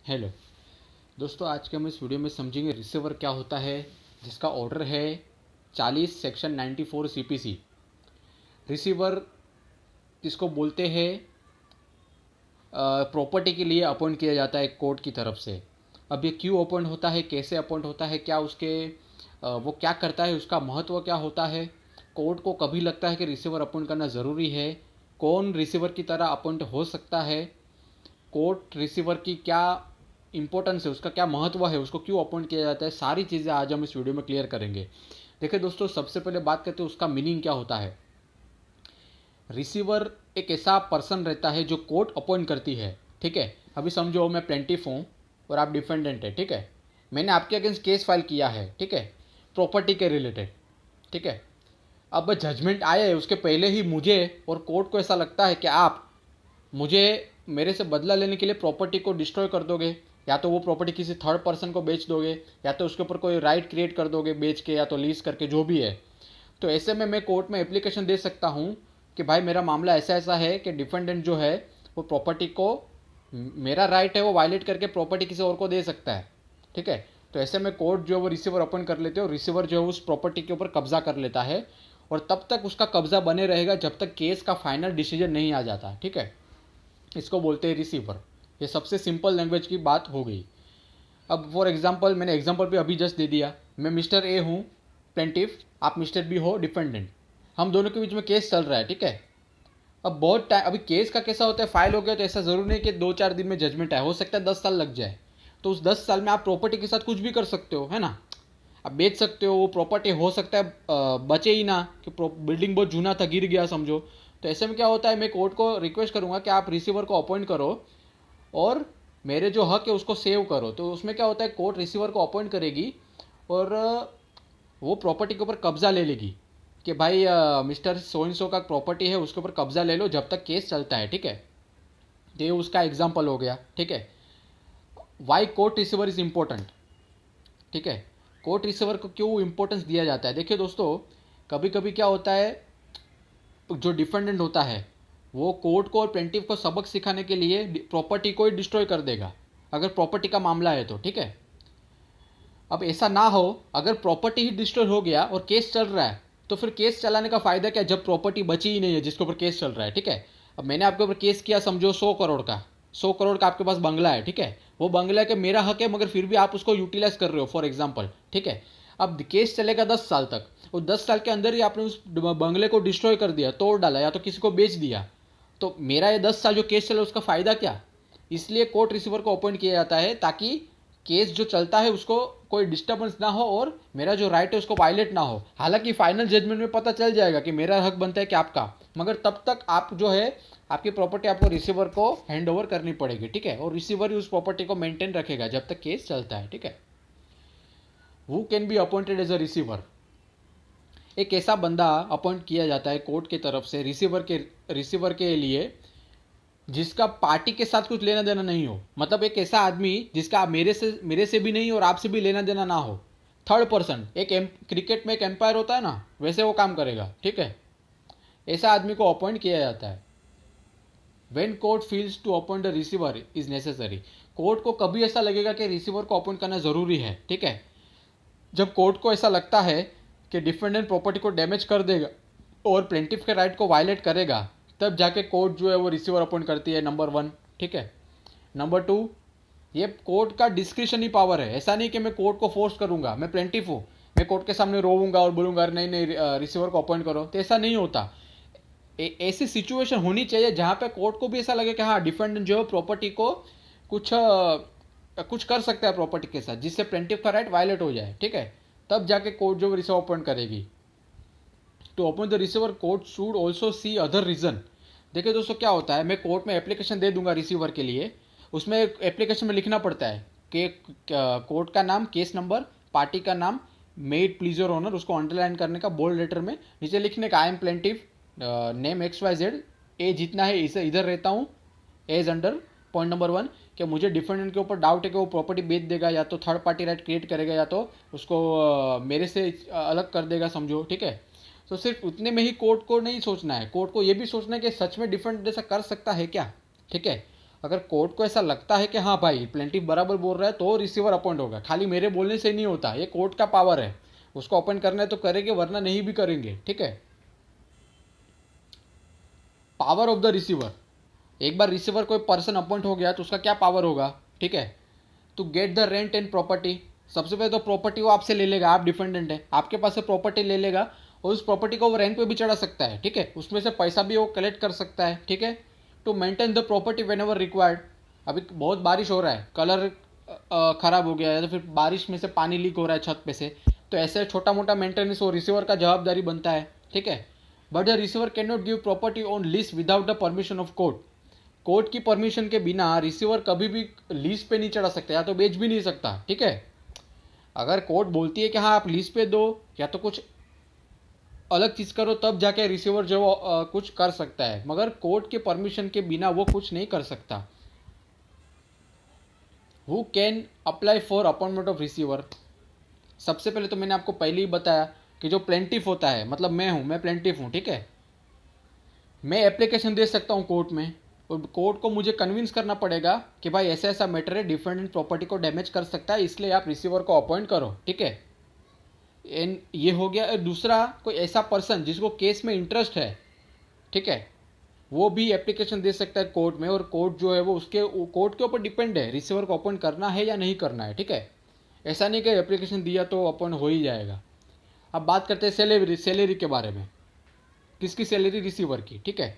Hello दोस्तों, आज के हम इस वीडियो में समझेंगे रिसीवर क्या होता है, जिसका ऑर्डर है 40 सेक्शन 94 सीपीसी। रिसीवर किसको बोलते हैं? प्रॉपर्टी के लिए अपॉइंट किया जाता है कोर्ट की तरफ से। अब ये क्यों अपॉइंट होता है, कैसे अपॉइंट होता है, क्या उसके वो क्या करता है, उसका महत्व क्या होता है, कोर्ट को कभी लगता है कि रिसीवर अपॉइंट करना ज़रूरी है, कौन रिसीवर की तरह अपॉइंट हो सकता है, कोर्ट रिसीवर की क्या इंपॉर्टेंस है, उसका क्या महत्व है, उसको क्यों अपॉइंट किया जाता है, सारी चीज़ें आज हम इस वीडियो में क्लियर करेंगे। देखिए दोस्तों, सबसे पहले बात करते हैं उसका मीनिंग क्या होता है। रिसीवर एक ऐसा पर्सन रहता है जो कोर्ट अपॉइंट करती है। ठीक है, अभी समझो मैं प्लेंटिफ हूँ और आप डिफेंडेंट है। ठीक है, मैंने आपके अगेंस्ट केस फाइल किया है। ठीक है, प्रॉपर्टी के रिलेटेड। ठीक है, अब जजमेंट आया है, उसके पहले ही मुझे और कोर्ट को ऐसा लगता है कि आप मुझे मेरे से बदला लेने के लिए प्रॉपर्टी को डिस्ट्रॉय कर दोगे, या तो वो प्रॉपर्टी किसी थर्ड पर्सन को बेच दोगे, या तो उसके ऊपर कोई राइट क्रिएट कर दोगे बेच के, या तो लीज करके, जो भी है। तो ऐसे में मैं कोर्ट में एप्लीकेशन दे सकता हूँ कि भाई मेरा मामला ऐसा ऐसा है कि डिफेंडेंट जो है वो प्रॉपर्टी को, मेरा राइट है वो वायलेट करके प्रॉपर्टी किसी और को दे सकता है। ठीक है, तो ऐसे में कोर्ट जो है वो रिसीवर अपॉइंट कर लेते हो, रिसीवर जो है उस प्रॉपर्टी के ऊपर कब्जा कर लेता है, और तब तक उसका कब्जा बने रहेगा जब तक केस का फाइनल डिसीजन नहीं आ जाता। ठीक है, इसको बोलते हैं रिसीवर। ये सबसे सिंपल लैंग्वेज की बात हो गई। अब फॉर एग्जांपल, मैंने एग्जांपल भी अभी जस्ट दे दिया। मैं मिस्टर ए हूँ प्लेंटिफ, आप मिस्टर बी हो डिफेंडेंट। हम दोनों के बीच में केस चल रहा है। ठीक है, अब बहुत टाइम, अभी केस का कैसा होता है, फाइल हो गया तो ऐसा जरूरी नहीं कि 2-4 दिन में जजमेंट आए, हो सकता है 10 साल लग जाए। तो उस 10 साल में आप प्रॉपर्टी के साथ कुछ भी कर सकते हो, है ना। आप बेच सकते हो, वो प्रॉपर्टी हो सकता है बचे ही ना, कि बिल्डिंग बहुत जूना था, गिर गया समझो। तो ऐसे में क्या होता है, मैं कोर्ट को रिक्वेस्ट करूंगा कि आप रिसीवर को अपॉइंट करो और मेरे जो हक है उसको सेव करो। तो उसमें क्या होता है, कोर्ट रिसीवर को अपॉइंट करेगी और वो प्रॉपर्टी के ऊपर कब्जा ले लेगी कि भाई मिस्टर सो एंड सो का प्रॉपर्टी है, उसके ऊपर कब्जा ले लो जब तक केस चलता है। ठीक है, तो ये उसका एग्जाम्पल हो गया। ठीक है, why court receiver is important. ठीक है, कोर्ट रिसीवर को क्यों इंपॉर्टेंस दिया जाता है? देखिए दोस्तों, कभी कभी क्या होता है, जो डिफेंडेंट होता है वो कोर्ट को और प्लेंटिफ को सबक सिखाने के लिए प्रॉपर्टी को ही डिस्ट्रॉय कर देगा, अगर प्रॉपर्टी का मामला है तो। ठीक है, अब ऐसा ना हो, अगर प्रॉपर्टी ही डिस्ट्रॉय हो गया और केस चल रहा है, तो फिर केस चलाने का फायदा क्या, जब प्रॉपर्टी बची ही नहीं है जिसके ऊपर केस चल रहा है। ठीक है, अब मैंने आपके ऊपर केस किया, समझो 100 करोड़ का, 100 करोड़ का आपके पास बंगला है। ठीक है, वो बंगला के मेरा हक है, मगर फिर भी आप उसको यूटिलाइज कर रहे हो फॉर एग्जाम्पल। ठीक है, अब केस चलेगा 10 साल तक, और 10 साल के अंदर ही आपने उस बंगले को डिस्ट्रॉय कर दिया, तोड़ डाला, या तो किसी को बेच दिया, तो मेरा ये 10 साल जो केस चला उसका फायदा क्या? इसलिए कोर्ट रिसीवर को अपॉइंट किया जाता है, ताकि केस जो चलता है उसको कोई डिस्टर्बेंस ना हो और मेरा जो राइट है उसको वायलेट ना हो। हालांकि फाइनल जजमेंट में पता चल जाएगा कि मेरा हक बनता है कि आपका, मगर तब तक आप जो है आपकी प्रॉपर्टी आपको रिसीवर को हैंड ओवर करनी पड़ेगी। ठीक है, और रिसीवर ही उस प्रॉपर्टी को मेंटेन रखेगा जब तक केस चलता है। ठीक है, who can be appointed as a receiver? एक ऐसा बंदा अपॉइंट किया जाता है कोर्ट की तरफ से रिसीवर के लिए जिसका पार्टी के साथ कुछ लेना देना नहीं हो। मतलब एक ऐसा आदमी जिसका मेरे से भी नहीं और आपसे भी लेना देना ना हो, थर्ड पर्सन। एक क्रिकेट में एक एम्पायर होता है ना, वैसे वो काम करेगा। ठीक है, ऐसा आदमी को अपॉइंट किया जाता है। When court feels to appoint the receiver is necessary. Court को कभी ऐसा लगेगा कि रिसीवर को अपॉइंट करना जरूरी है। ठीक है, जब कोर्ट को ऐसा लगता है कि डिफेंडेंट प्रॉपर्टी को डैमेज कर देगा और प्लेंटिफ के राइट को वायलेट करेगा, तब जाके कोर्ट जो है वो रिसीवर अपॉइंट करती है, नंबर 1। ठीक है, नंबर 2, ये कोर्ट का डिस्क्रिशनरी पावर है। ऐसा नहीं कि मैं कोर्ट को फोर्स करूंगा, मैं प्लेंटिफ हूँ, मैं कोर्ट के सामने रोऊंगा और बोलूंगा नहीं नहीं रिसीवर को अपॉइंट करो, तो ऐसा नहीं होता। ऐसी सिचुएशन होनी चाहिए जहां पे कोर्ट को भी ऐसा लगे कि हाँ, डिफेंडेंट जो है प्रॉपर्टी को कुछ कर सकता है प्रॉपर्टी के साथ, जिससे प्लेंटिफ का राइट वायलेट हो जाए। ठीक है, तब जाके कोर्ट जो रिसीवर अपॉइंट करेगी। To appoint the receiver, court should also see other reason. देखिए दोस्तों, क्या होता है, मैं कोर्ट में एप्लीकेशन दे दूंगा रिसीवर के लिए, उसमें एप्लीकेशन में लिखना पड़ता है कि कोर्ट का नाम, केस नंबर, पार्टी का नाम, मेड प्लीज योर ऑनर, उसको अंडरलाइन करने का बोल्ड लेटर में, नीचे लिखने का I am plaintiff, name XYZ, as जितना है इसे इधर रहता हूँ, एज अंडर पॉइंट नंबर 1, कि मुझे डिफेंडेंट के ऊपर डाउट है कि वो प्रॉपर्टी बेच देगा, या तो थर्ड पार्टी राइट क्रिएट करेगा, या तो उसको मेरे से अलग कर देगा समझो। ठीक है, तो सिर्फ उतने में ही कोर्ट को नहीं सोचना है, कोर्ट को ये भी सोचना है कि सच में डिफेंडेंट ऐसा कर सकता है क्या। ठीक है, अगर कोर्ट को ऐसा लगता है कि हाँ भाई प्लेंटिफ बराबर बोल रहा है तो रिसीवर अपॉइंट होगा, खाली मेरे बोलने से नहीं होता, ये कोर्ट का पावर है, उसको अपॉइंट करना है तो करेंगे वरना नहीं भी करेंगे, ठीक है। पावर ऑफ द रिसीवर, एक बार रिसीवर कोई पर्सन अपॉइंट हो गया तो उसका क्या पावर होगा, ठीक है। To get the rent and property, सबसे पहले तो प्रॉपर्टी वो आपसे ले लेगा, आप डिपेंडेंट है, आपके पास से प्रॉपर्टी ले लेगा और उस प्रॉपर्टी को वो रेंट पे भी चढ़ा सकता है, ठीक है, उसमें से पैसा भी वो कलेक्ट कर सकता है, ठीक है। To maintain the property whenever required, अभी बहुत बारिश हो रहा है, कलर खराब हो गया है, तो फिर बारिश में से पानी लीक हो रहा है छत पे से, तो ऐसे छोटा मोटा मेंटेनेंस वो रिसीवर का जवाबदारी बनता है, ठीक है। But the receiver can not give property on lease without the permission of court, court की परमिशन के बिना रिसीवर कभी भी लीज पे नहीं चढ़ा सकता या तो बेच भी नहीं सकता, ठीक है। अगर कोर्ट बोलती है कि हाँ आप लीज पे दो या तो कुछ अलग चीज़ करो तब जाके रिसीवर जो कुछ कर सकता है, मगर कोर्ट के परमिशन के बिना वो कुछ नहीं कर सकता। Who can apply for appointment of receiver, सबसे पहले तो मैंने आपको पहले ही बताया कि जो प्लेंटिफ होता है, मतलब मैं प्लेंटिफ हूँ, ठीक है, मैं एप्लीकेशन दे सकता हूँ कोर्ट में और कोर्ट को मुझे कन्विंस करना पड़ेगा कि भाई ऐसा ऐसा मैटर है, डिफेंडेंट प्रॉपर्टी को डैमेज कर सकता है, इसलिए आप रिसीवर को अपॉइंट करो, ठीक है। एंड ये हो गया। दूसरा, कोई ऐसा पर्सन जिसको केस में इंटरेस्ट है, ठीक है, वो भी एप्लीकेशन दे सकता है कोर्ट में और कोर्ट जो है वो उसके कोर्ट के ऊपर डिपेंड है रिसीवर को अपॉइंट करना है या नहीं करना है, ठीक है। ऐसा नहीं कि एप्लीकेशन दिया तो अपॉइंट हो ही जाएगा। अब बात करते हैं सैलरी के बारे में, किसकी सैलरी, रिसीवर की, ठीक है।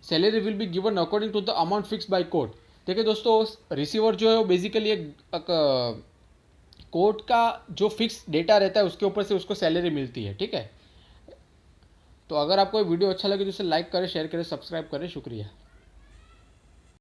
Salary will be given according to the amount fix by court. देखिए दोस्तों, रिसीवर जो है वो बेसिकली एक कोर्ट का जो फिक्स डेटा रहता है उसके ऊपर से उसको सैलरी मिलती है, ठीक है। तो अगर आपको ये वीडियो अच्छा लगे तो इसे लाइक करें, शेयर करें, सब्सक्राइब करें। शुक्रिया।